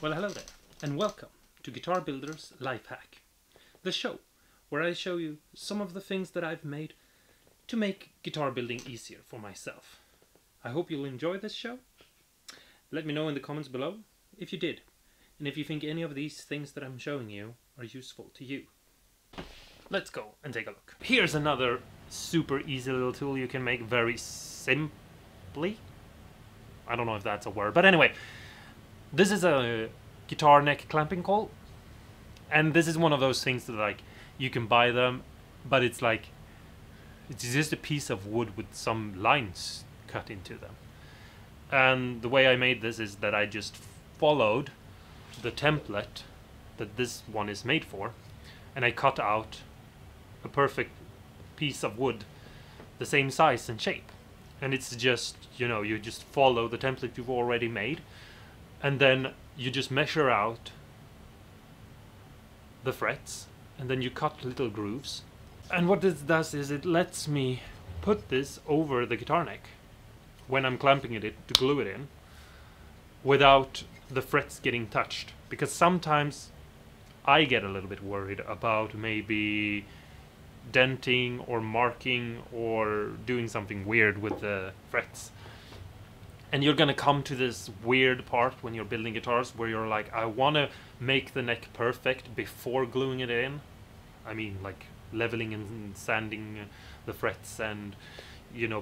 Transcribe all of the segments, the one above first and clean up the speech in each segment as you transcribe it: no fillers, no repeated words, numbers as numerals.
Well, hello there, and welcome to Guitar Builder's Life Hack, the show where I show you some of the things that I've made to make guitar building easier for myself. I hope you'll enjoy this show. Let me know in the comments below if you did, and if you think any of these things that I'm showing you are useful to you. Let's go and take a look. Here's another super easy little tool you can make very simply. I don't know if that's a word, but anyway. This is a guitar neck clamping coil, and this is one of those things that like you can buy them, but it's just a piece of wood with some lines cut into them. And the way I made this is that I just followed the template that this one is made for, and I cut out a perfect piece of wood the same size and shape. And it's just, you just follow the template you've already made, and then you just measure out the frets, and then you cut little grooves. And what this does is it lets me put this over the guitar neck when I'm clamping it to glue it in without the frets getting touched, because sometimes I get a little bit worried about maybe denting or marking or doing something weird with the frets. And you're gonna come to this weird part when you're building guitars where you're like, I wanna make the neck perfect before gluing it in. I mean, like leveling and sanding the frets and,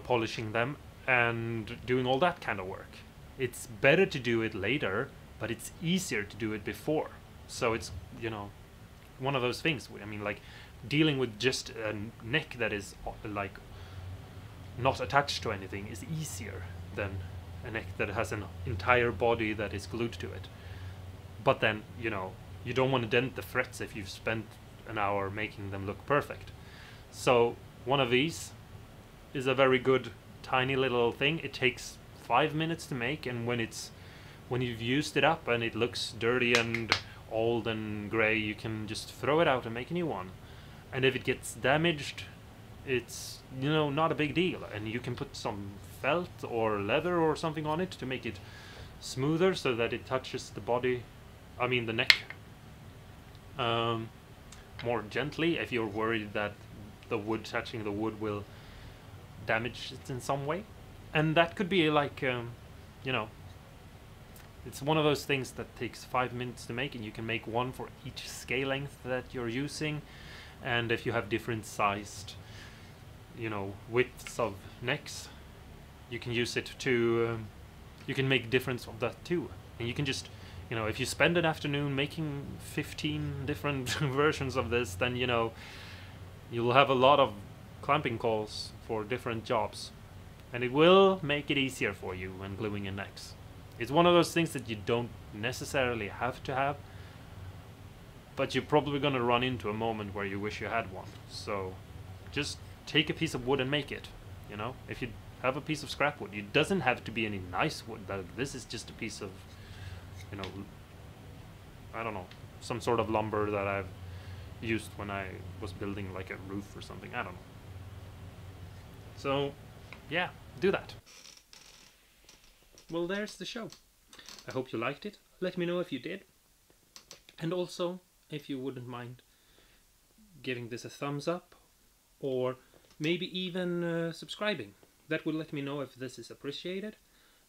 polishing them and doing all that kind of work. It's better to do it later, but it's easier to do it before. So it's, one of those things. I mean, like dealing with just a neck that is like not attached to anything is easier than a neck that has an entire body that is glued to it. But then, you don't want to dent the frets if you've spent an hour making them look perfect. So one of these is a very good tiny little thing. It takes 5 minutes to make, and when you've used it up and it looks dirty and old and gray, you can just throw it out and make a new one. And if it gets damaged, it's not a big deal, and you can put some felt or leather or something on it to make it smoother so that it touches the body, the neck, more gently if you're worried that the wood touching the wood will damage it in some way. And that could be like it's one of those things that takes 5 minutes to make, and you can make one for each scale length that you're using. And if you have different sized widths of necks, you can use it to you can make difference of that too. And you can just if you spend an afternoon making 15 different versions of this, then you'll have a lot of clamping coils for different jobs, and it will make it easier for you when gluing in necks. It's one of those things that you don't necessarily have to have, but you're probably gonna run into a moment where you wish you had one. So just take a piece of wood and make it. If you have a piece of scrap wood, it doesn't have to be any nice wood. This is just a piece of I don't know, some sort of lumber that I've used when I was building like a roof or something. I don't know. So yeah, do that. Well, there's the show. I hope you liked it. Let me know if you did, and also if you wouldn't mind giving this a thumbs up, or maybe even subscribing. That will let me know if this is appreciated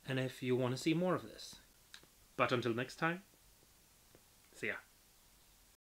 and if you want to see more of this. But until next time, see ya.